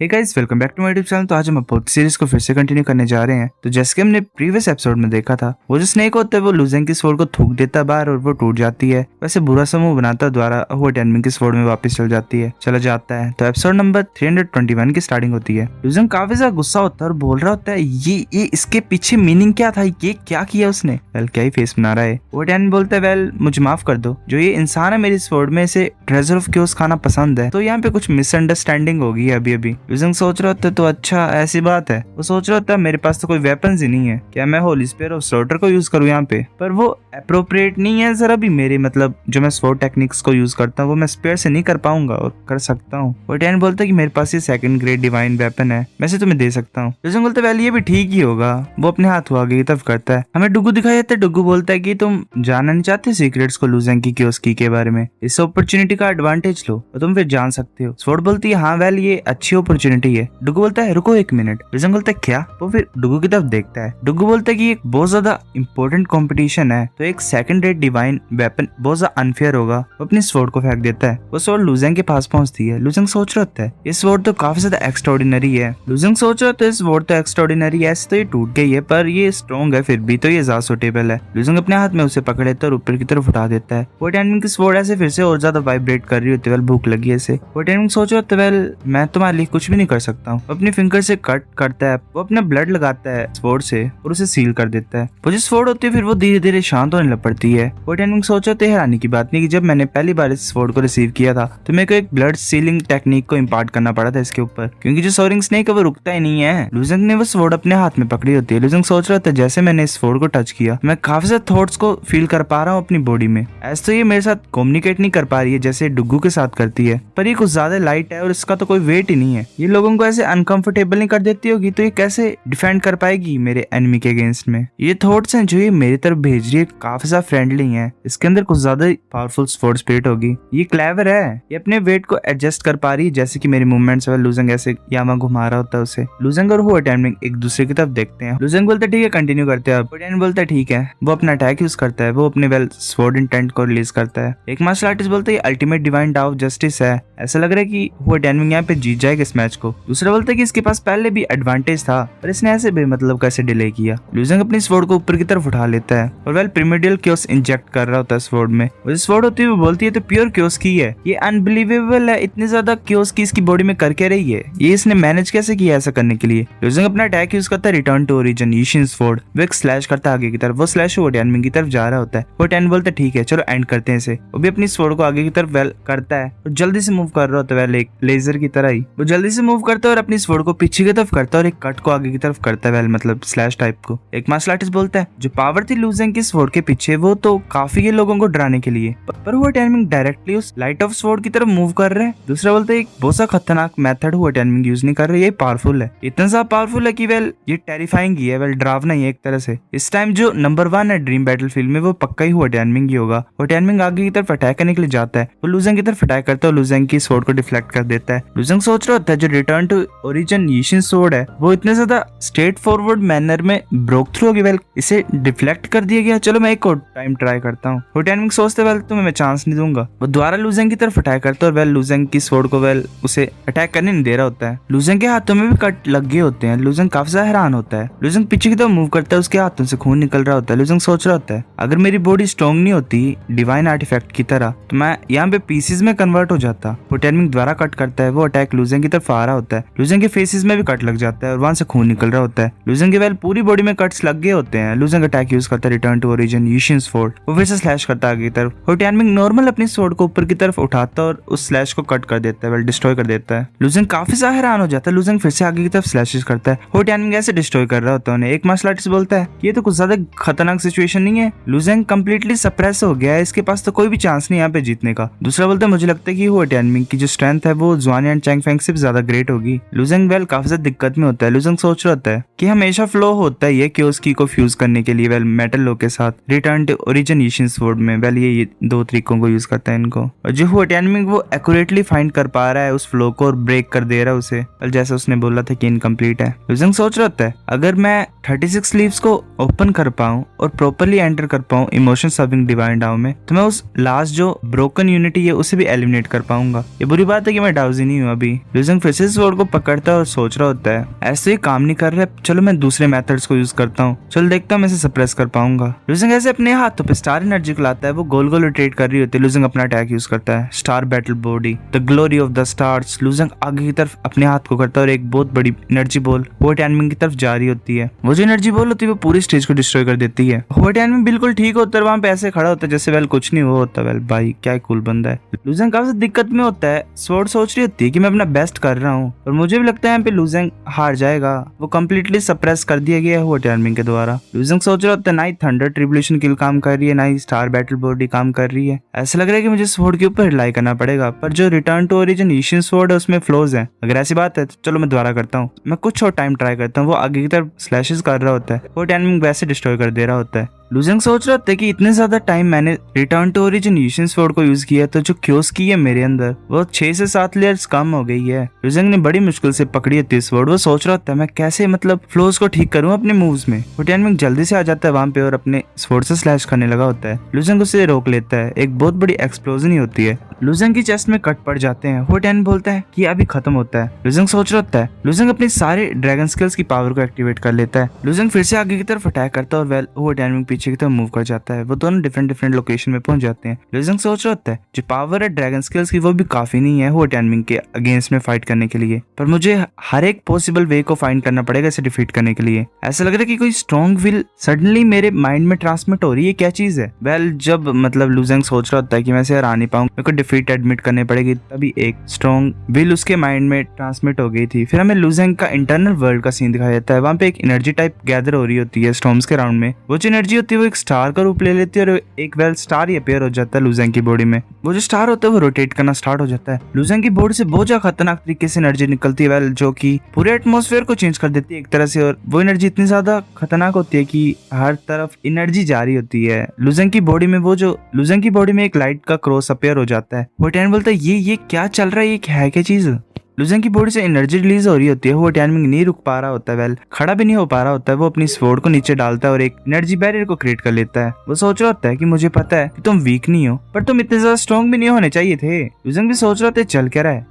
Hey guys, welcome back to my YouTube channel. तो आज हम अपोथ सीरीज को फिर से कंटिन्यू करने जा रहे हैं। तो जैसे कि हमने प्रीवियस एपिसोड में देखा था, वो जो स्नेक होता है वो लुजेंग की स्वॉर्ड को थूक देता है बाहर और वो टूट जाती है। वैसे बुरा समूह बनाता द्वारा वो टेनमिंग की स्वॉर्ड में वापस चल जाती है, चला जाता है। तो एपिसोड नंबर 321 की स्टार्टिंग होती है। लुजेंग काफी ज्यादा गुस्सा होता है और बोल रहा होता है ये इसके पीछे मीनिंग क्या था, ये क्या किया उसने। वेल क्या ही फेस बना रहा है। वो टेन बोलता है वेल मुझे माफ कर दो, जो ये इंसान है मेरी स्वॉर्ड में से ट्रेजर ऑफ क्योस खाना पसंद है। तो यहाँ पे कुछ मिसअंडरस्टैंडिंग होगी अभी। लुजेंग सोच रहा होता है तो अच्छा ऐसी बात है। वो सोच रहा होता है मेरे पास तो कोई वेपन्स ही नहीं है, क्या मैं होली स्पेयर ऑफ स्लॉटर को यूज करूँ यहाँ पे। पर वो अप्रोप्रिएट नहीं है जरा भी मेरे, मतलब जो मैं स्वॉर्ड टेक्निक्स को यूज करता हूँ वो मैं स्पेयर से नहीं कर पाऊंगा और कर सकता हूँ। वो टैन बोलता है कि मेरे पास ये सेकंड ग्रेड डिवाइन वेपन है, मैं से तुम्हें दे सकता हूँ। लुजेंग बोलता है वेल ये भी ठीक ही होगा। वो अपने हाथ को आगे की तरफ करता है। हमें डुगू दिखाई देता है। डुगू बोलता है कि तुम जानना नहीं चाहते सीक्रेट्स को लुजेंग की कियोस्की के बारे में, इस अपॉर्चुनिटी का एडवांटेज लो और तुम फिर जान सकते हो। स्वॉर्ड बोलती है हाँ वेल ये अच्छी अपॉर्चुनिटी है। डुगू बोलता है रुको एक मिनट। लुजेंग बोलता है क्या। वो फिर डुगू की तरफ देखता है। डुगू बोलता है कि एक बहुत ज्यादा इंपॉर्टेंट कंपटीशन है, तो एक सेकंड रेट डिवाइन वेपन बहुत ज्यादा अनफेयर होगा। वो अपनी स्वॉर्ड को फेंक देता है। वो स्वॉर्ड लुजेंग के पास पहुंचती है। लुजेंग सोच रहा होता है ये स्वॉर्ड तो काफी ज्यादा एक्स्ट्राऑर्डिनरी है। लुजेंग सोच रहा होता है स्वॉर्ड तो एक्स्ट्राऑर्डिनरी है, ऐसे तो ये टूट गई है पर ये स्ट्रॉन्ग है, फिर भी तो ये ज्यादा सुटेबल है। लुजेंग अपने हाथ में उसे पकड़ लेता है और ऊपर की तरफ उठा देता है। वो टाइमिंग की स्वॉर्ड ऐसे फिर से और ज्यादा वाइब्रेट कर रही होती है। भूख लगी है इसे। वो टाइमिंग सोच रहा होता है वेल मैं तुम्हारे लिए कुछ भी नहीं कर सकता हूँ। अपनी फिंगर से कट करता है। वो अपना ब्लड लगाता है स्वॉर्ड से और उसे सील कर देता है। वो जो स्वॉर्ड होती है फिर वो धीरे धीरे शांत होने लग पड़ती है। वो टाइमिंग सोच रहा था हैरानी की बात नहीं कि जब मैंने पहली बार इस स्वॉर्ड को रिसीव किया था तो मेरे को एक ब्लड सीलिंग टेक्निक को इम्पार्ट करना पड़ा था इसके ऊपर, क्योंकि जो सोरिंग स्नेक है वो रुकता ही नहीं है। लुजेंग ने वो स्वॉर्ड अपने हाथ में पकड़ी होती है। लुजेंग सोच रहा था जैसे मैंने इस स्वॉर्ड को टच किया मैं काफी ज्यादा थॉट्स को फील कर पा रहा हूँ अपनी बॉडी में। ऐसे तो ये मेरे साथ कम्युनिकेट नहीं कर पा रही है जैसे डुगू के साथ करती है, पर ये कुछ ज्यादा लाइट है और इसका तो कोई वेट ही नहीं है। ये लोगों को ऐसे अनकंफर्टेबल नहीं कर देती होगी तो ये कैसे डिफेंड कर पाएगी मेरे एनिमी के अगेंस्ट में। ये थॉट्स हैं जो ये मेरी तरफ भेज रही है काफी ज्यादा फ्रेंडली है। इसके अंदर कुछ ज्यादा पावरफुल स्वॉर्ड स्पिरिट होगी। ये क्लेवर है, ये अपने वेट को एडजस्ट कर पा रही है जैसे कि मेरी मूवमेंट्स है। लुजेंग ऐसे यहाँ घुमा रहा होता है उसे। लुजेंग और वो टाइमिंग एक दूसरे की तरफ देखते हैं। लुजेंग बोलता है ठीक है कंटिन्यू करते हैं। अब बोलता है ठीक है। वो अपना अटैक यूज करता है। वो अपने वेल स्वॉर्ड इंटेंट को रिलीज करता है। एक मार्शल आर्टिस्ट बोलता है अल्टीमेट डिवाइन डाउ ऑफ जस्टिस है, ऐसा लग रहा है कि वो टाइमिंग यहाँ पे जीत जाएगा इस मैच को। दूसरा बोलता है कि इसके पास पहले भी एडवांटेज था पर इसने ऐसे बेमतलब कैसे डिले किया। लुजेंग अपनी स्वॉर्ड को ऊपर की तरफ उठा लेता है और वेल प्रिमिडियल क्योस इंजेक्ट कर रहा होता है स्वॉर्ड में। वो स्वॉर्ड होती है वो बोलती है तो प्योर क्योस की है, ये अनबिलीवेबल है, इतनी ज्यादा क्योस की इसकी बॉडी में करके रही है, ये इसने मैनेज कैसे किया ऐसा करने के लिए। लुजेंग अपना अटैक यूज करता है रिटर्न टू ओरिजिन यीशिन स्वॉर्ड। वो एक स्लैश करता है आगे की तरफ। वो स्लैश वो टेनमिंग की तरफ जा रहा होता है। वो टेन बोलता है ठीक है चलो एंड करते हैं इसे। वो भी अपनी स्वॉर्ड को आगे की तरफ वेल करता है और जल्दी से मूव कर रहा होता है वेल एक लेजर की तरह ही। वो जल्दी से मूव करता है और अपनी स्वॉर्ड को पीछे की तरफ करता है और एक कट को आगे की तरफ करता है वेल मतलब स्लैश टाइप को। एक मार्शल आर्टिस्ट बोलता है जो पावर थी लुजेंग की स्वॉर्ड के पीछे वो तो काफी है लोगों को डराने के लिए, पर वो टाइमिंग डायरेक्टली उस लाइट ऑफ स्वॉर्ड की तरफ मूव कर रहे हैं। दूसरा बोलता है एक बहुत सा खतरनाक मेथड हुआ टाइमिंग यूज नहीं कर रहे, ये पावरफुल है, इतना सा पावरफुल है कि वेल ये टेरिफाइंग ही है, वेल डरावना ही है एक तरह से। इस टाइम जो नंबर 1 है ड्रीम बैटलफील्ड में वो पक्का ही हुआ टाइमिंग ही होगा। वो टाइमिंग आगे की तरफ अटैक करने के लिए जाता है। वो लुजेंग की तरफ अटैक करता है और लुजेंग की स्वॉर्ड को डिफ्लेक्ट कर देता है। लुजेंग सोच रहा होता है जो रिटर्न टू ओरिजिन यीशिन स्वॉर्ड है वो इतने ज्यादा स्ट्रेट फॉरवर्ड मैनर में ब्रोक थ्रू होगी, वेल इसे डिफ्लेक्ट कर दिया गया, चलो मैं एक और टाइम ट्राई करता हूँ। वो टाइमिंग सोचते वेल तुम्हें मैं चांस नहीं दूंगा। वो दोबारा लुजेंग की तरफ अटैक करता है और वेल लुजेंग की स्वॉर्ड को वेल उसे अटैक करने नहीं दे रहा होता है। लुजेंग के हाथों में भी कट लग गए होते हैं। लुजेंग काफी ज्यादा हैरान होता है। लुजेंग पीछे की तरफ मूव करता है, उसके हाथों से खून निकल रहा होता है। लुजेंग सोच रहा होता है अगर मेरी बॉडी स्ट्रॉन्ग नहीं होती डिवाइन आर्टिफैक्ट की तरह तो मैं यहाँ पे पीसेस में कन्वर्ट हो जाता। वो टाइमिंग द्वारा कट करता है। वो अटैक लुजेंग की तरफ आ रहा होता है। लुजेंग के फेसेस में भी कट लग जाता है और वहां से खून निकल रहा होता है। लुजेंग के वेल पूरी बॉडी में कट्स लग गए होते हैं। लुजेंग अटैक यूज करता है रिटर्न टू ओरिजिन यीशिन स्वॉर्ड। वो फिर से स्लैश करता है आगे की तरफ। वो टाइमिंग नॉर्मल अपनी स्वॉर्ड को ऊपर की तरफ उठाता और उस स्लैश को कट कर देता है, वेल डिस्ट्रॉय कर देता है। लुजेंग काफी ज्यादा हैरान हो जाता है। लुजेंग फिर से आगे की तरफ स्लैशेस करता है। वो टाइमिंग ऐसे डिस्ट्रॉय कर रहा होता है उन्हें। एक मार्शल आर्टिस्ट बोलता है ये तो कुछ ज्यादा खतरनाक सिचुएशन नहीं है, लुजेंग कंप्लीटली सप्रेस हो गया है, इसके पास तो कोई भी चांस नहीं यहाँ पे जीतने का। दूसरा बोलता है मुझे लगता है कि वो टाइमिंग की जो स्ट्रेंथ है वो जुआन एंड चैंग फेंग से भी ज्यादा ग्रेट होगी। लुजेंग वेल काफी ज्यादा दिक्कत में होता है। लुजेंग सोच रहा होता है कि हमेशा फ्लो होता है ये क्योस की को फ्यूज करने के लिए वेल मेटल लो के साथ रिटर्न टू ओरिजिन यीशिन स्वॉर्ड में वेल ये दो तरीकों को यूज करता है इनको। और जो हुआ टाइमिंग वो एक्यूरेटली फाइंड कर पा रहा है उस फ्लो को और ब्रेक कर दे रहा है उसे, जैसे उसने बोला था कि इनकम्प्लीट है। लुजेंग सोच रहा होता है अगर मैं 36 लीव्स को ओपन कर पाऊं और प्रॉपर्ली एंटर कर पाऊं इमोशन सर्विंग डिवाइन डाउ में तो मैं उस लास्ट जो ब्रोकन यूनिटी है उसे भी एलिमिनेट कर पाऊंगा। ये बुरी बात है कि मैं डाउजी नहीं हूँ अभी। लुजेंग फिर से स्वॉर्ड को पकड़ता है और सोच रहा होता है ऐसे ही काम नहीं कर रहा है, चलो मैं दूसरे मेथड्स को यूज करता हूँ, चलो देखता हूँ मैं इसे सप्रेस कर पाऊंगा। लूजिंग ऐसे अपने हाथों पे स्टार एनर्जी को लाता है, वो गोल गोल रोटेट कर रही होती है। लूजिंग अपना अटैक यूज करता है, star battle body, the glory of the stars. Losing आगे की तरफ अपने हाथ को करता है और एक बहुत बड़ी एनर्जी बॉल होट एनमिंग की तरफ जा रही होती है। वो जो एनर्जी बॉल होती है वो पूरी स्टेज को डिस्ट्रॉय कर देती है। होट एनमिंग बिल्कुल ठीक होता है, वहां पे ऐसे खड़ा होता है जैसे वेल कुछ नहीं हुआ होता। वेल भाई क्या कूल बंदा है। लूजिंग काफी दिक्कत में होता है, स्वॉर्ड सोच रही होती है कि मैं अपना बेस्ट कर रहा हूँ और मुझे भी लगता है यहाँ पे लूजिंग हार जाएगा, वो कम्प्लीटली सप्रेस कर दिया गया है होट एनमिंग के द्वारा। लूजिंग सोच रहा होता है ना ही थंडर ट्रिब्यूलेशन किल काम कर रही है, ना ही स्टार बैटल बॉडी काम कर रही है। ऐसा लग रहा है कि मुझे स्वॉर्ड के ऊपर रिलाई करना पड़ेगा, पर जो return to origin Asian sword है उसमें फ्लॉज है। अगर ऐसी बात है तो चलो मैं दोबारा करता हूँ, मैं कुछ और टाइम ट्राई करता हूँ। वो आगे की तरफ स्लैशेस कर रहा होता है, होट एनमिंग वैसे डिस्ट्रॉय कर दे रहा होता है। लूजिंग सोच रहा था कि इतने ज्यादा टाइम मैंने return to origin Asian sword को यूज किया तो जो क्योस की है मेरे अंदर वो 6 से 7 लेयर्स कम हो गई है। लूजिंग ने बड़ी मुश्किल से पकड़ी होती है स्वॉर्ड। वो सोच रहा था मैं कैसे मतलब फ्लोज को ठीक करूं अपने मूव्स में। होट एनमिंग जल्दी से आ जाता है वहां पे और अपने स्वॉर्ड से स्लैश करने लगा होता है। लूजिंग उसे रोक लेता है, एक बहुत बड़ी एक्सप्लोजन ही होती है। लूजिंग की चेस्ट में कट पड़ जाते हैं। होट एनमिंग बोलता है कि अभी खत्म होता है। लूजिंग सोच रहा होता है, लूजिंग अपनी सारे ड्रैगन स्किल्स की पावर को एक्टिवेट कर लेता है। लूजिंग फिर से आगे की तरफ अटैक करता है और वेल होट एनमिंग पीछे की तरफ मूव कर जाता है। वो दोनों डिफरेंट लोकेशन में पहुंच जाते हैं। लूजिंग सोच रहा होता है जो पावर है ड्रैगन स्किल्स की वो भी काफी नहीं है होट एनमिंग के अगेंस्ट में फाइट करने के लिए, पर मुझे हर एक पॉसिबल वे को फाइंड करना पड़ेगा इसे डिफीट करने के लिए। ऐसा लग रहा है कि कोई स्ट्रॉन्ग विल सडनली मेरे माइंड में ट्रांसमिट हो रही है। क्या चीज है? वेल जब मतलब लूजिंग सोच रहा होता है कि मैं इसे हरा नहीं पाऊंगा, मेरे को डिफीट एडमिट करने पड़ेगी, तभी एक स्ट्रॉन्ग विल उसके माइंड में ट्रांसमिट हो गई थी। फिर हमें लूजिंग का इंटरनल वर्ल्ड का सीन दिखाया जाता है। वहां पे एक एनर्जी टाइप गैदर हो रही होती है स्टॉर्म्स के राउंड में। वो जो एनर्जी होती है वो एक स्टार का रूप ले लेती है और एक वेल स्टार ही अपीयर हो जाता है लूजिंग की बॉडी में। वो जो स्टार होता है वो रोटेट करना स्टार्ट हो जाता है। लूजिंग की बॉडी से बहुत ज्यादा खतरनाक तरीके से एनर्जी निकलती है वेल जो कि पूरे एटमॉस्फेयर को चेंज कर देती है एक तरह से। और वो एनर्जी इतनी ज्यादा खतरनाक होती है कि हर तरफ एनर्जी जारी होती है लूजिंग की बॉडी में। वो जो लूजिंग की बॉडी में एक लाइट का क्रॉस अपीयर हो जाता है। होट एनमिंग बोलता है ये क्या चल रहा है, ये क्या है, क्या चीज? लूजिंग की बॉडी से एनर्जी रिलीज हो रही होती है। होट एनमिंग नहीं रुक पा रहा होता है, वेल खड़ा भी नहीं हो पा रहा होता है। वो अपनी स्वॉर्ड को नीचे डालता है और एक एनर्जी बैरियर को क्रिएट कर लेता है। वो सोच रहा होता है कि मुझे पता है कि तुम वीक नहीं हो, पर तुम इतने ज्यादा स्ट्रॉन्ग भी नहीं होने चाहिए थे। लूजिंग भी सोच रहा था चल क्या रहा है।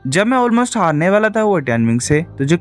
जब मैं ऑलमोस्ट हारने वाला था होट एनमिंग से, तो जो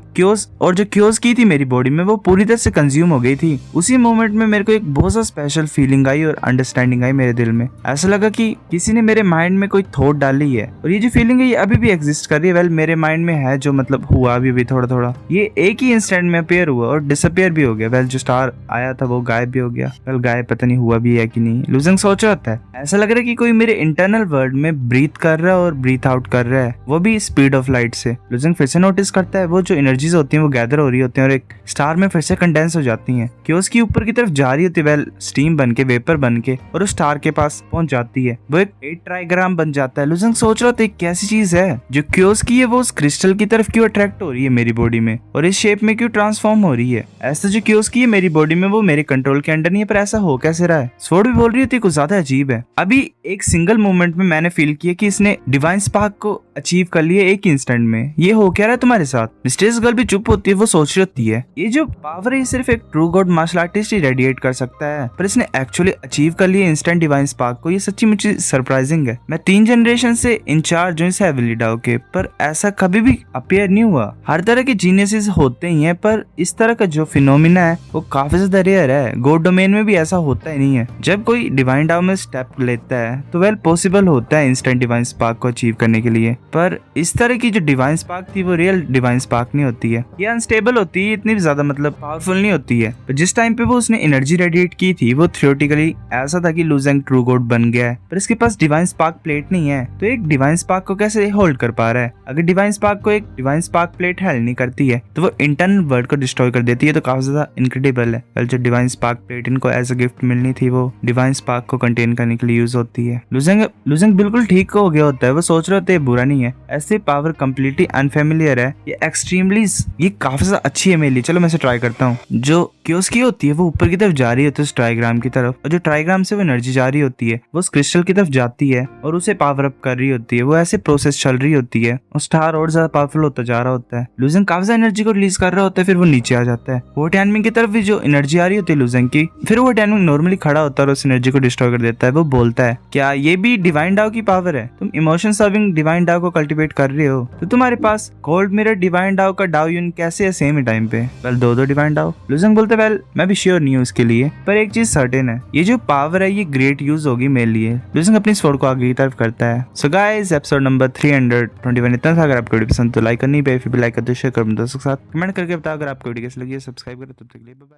क्योस की थी मेरी बॉडी में वो पूरी तरह से कंज्यूम हो गई थी। उसी मोमेंट में मेरे को एक बहुत सा स्पेशल फीलिंग आई और अंडरस्टैंडिंग आई मेरे दिल में। ऐसा लगा कि किसी ने मेरे माइंड में कोई थॉट डाली है और ये जो फीलिंग है ये अभी भी एग्जिस्ट कर रही है। वेल मेरे माइंड में है जो मतलब हुआ भी थोड़ा ये एक ही इंस्टेंट में अपीयर हुआ और डिसअपीयर भी हो गया। वेल जो स्टार आया था वो गायब भी हो गया। वेल गायब पता नहीं हुआ भी है कि नहीं। लूजिंग सोच रहा था ऐसा लग रहा है कि कोई मेरे इंटरनल वर्ल्ड में ब्रीथ कर रहा है और ब्रीथ आउट कर रहा है, वो भी स्पीड ऑफ लाइट से। लूजिंग फिर से नोटिस करता है वो जो एनर्जीज होती हैं वो गैदर हो रही होती हैं और एक स्टार में फिर से कंडेंस हो जाती हैं कि उसकी ऊपर की तरफ जा रही होती है। वेल स्टीम बन के वेपर बन के और उस स्टार के पास पहुंच जाती है। वो एक 8 ट्राइग्राम बन जाता है। लूजिंग सोच रहा था कैसी चीज है जो क्योस की है वो उस क्रिस्टल की तरफ क्यों अट्रैक्ट हो रही है मेरी बॉडी में और इस शेप में क्यों ट्रांसफॉर्म हो रही है। ऐसा जो क्योस की है मेरी बॉडी में वो मेरे कंट्रोल के अंडर नहीं है, पर ऐसा हो कैसे रहा है। स्वॉर्ड भी बोल रही होती कुछ ज्यादा अजीब है। अभी एक सिंगल मोमेंट में मैंने फील किया कि इसने डिवाइन स्पार्क को अचीव कर लिया एक इंस्टेंट में। ये हो क्या रहा है तुम्हारे साथ? मिस्टेरियस गर्ल भी चुप होती है। वो सोच रही होती है ये जो पावर है सिर्फ एक ट्रू गॉड मार्शल आर्टिस्ट ही रेडिएट कर सकता है, पर इसने एक्चुअली अचीव कर लिया इंस्टेंट डिवाइन स्पार्क को। ये सच्ची मुझे सरप्राइजिंग है। मैं 3 जनरेशन से इंचार्ज हूँ इस हेवनली डाउ के, पर ऐसा कभी भी अपीयर नहीं हुआ। हर तरह के जीनियसेस होते ही हैं, पर इस तरह का जो फिनोमिना है वो काफी ज्यादा रेयर है। गॉड डोमेन में भी ऐसा होता ही नहीं है। जब कोई डिवाइन डाउ में स्टेप लेता है तो वेल पॉसिबल होता है इंस्टेंट डिवाइन स्पार्क को अचीव करने के लिए, पर इस तरह की जो डिवाइन स्पार्क थी वो रियल डिवाइन स्पार्क नहीं होती है। ये अनस्टेबल होती है, इतनी ज्यादा मतलब पावरफुल नहीं होती है। पर जिस टाइम पे वो उसने एनर्जी रेडिएट की थी वो थियोरेटिकली ऐसा था कि लूजिंग ट्रू गॉड बन गया है, पर इसके पास डिवाइन स्पार्क प्लेट नहीं है। तो एक डिवाइन स्पार्क को कैसे होल्ड कर पा रहा है? अगर डिवाइन स्पार्क को एक डिवाइन स्पार्क प्लेट हेल्ड नहीं करती है तो वो इंटरनल वर्ल्ड को डिस्ट्रॉय कर देती है। तो काफी ज्यादा इनक्रेडिबल है। वेल जो डिवाइन स्पार्क प्लेट इनको एज अ गिफ्ट मिलनी थी वो डिवाइन स्पार्क को कंटेन करने के लिए यूज होती है। लूजिंग बिल्कुल ठीक हो गया होता है। वो सोच रहे होते हैं बुरा नहीं है, ऐसे पावर कम्प्लीटली अनफेमिलियर है, ये एक्सट्रीमली ये काफी ज्यादा अच्छी है मेरे लिए, चलो मैं इसे ट्राई करता हूँ। जो क्योस की होती है वो ऊपर की तरफ जा रही होती है उस ट्राइग्राम की तरफ, और जो ट्राइग्राम से वो एनर्जी जा रही होती है वो उस क्रिस्टल की तरफ जाती है और उसे पावर अप कर रही होती है। वो ऐसे प्रोसेस चल रही होती है और स्टार और ज्यादा पावरफुल होता जा रहा होता है। लुजेंग काफी ज्यादा एनर्जी को रिलीज कर रहा होता है, फिर वो नीचे आ जाता है। वो टैनमिंग की तरफ भी जो एनर्जी आ रही होती है लुजेंग की, फिर वो टैनमिंग नॉर्मली खड़ा होता है और उस एनर्जी को डिस्ट्रॉय कर देता है। वो बोलता है क्या ये भी डिवाइन डाउ की पावर है? तुम इमोशन सर्विंग डिवाइन डाउ को कल्टीवेट कर रहे हो तो तुम्हारे पास गोल्ड मिरर डिवाइन डाउ का डाउ यूनिट कैसे है सेम ही टाइम पे? वेल दो डिवाइन डाउ। लुजेंग बोलते वेल मैं भी श्योर नहीं हूँ इसके लिए, पर एक चीज सर्टेन है, ये जो पावर है ये ग्रेट यूज होगी मेरे लिए। लुजेंग अपनी स्वord को आगे की तरफ करता है। सो गाइस एपिसोड नंबर 321 इतना था। अगर आपको वीडियो पसंद तो लाइक करनी पे, फिर भी लाइक कर दो, शेयर कर दो दोस्तों के साथ, कमेंट करके बताओ अगर आपको वीडियो कैसी लगी है, सब्सक्राइब करो। तब तक के लिए बाय बाय।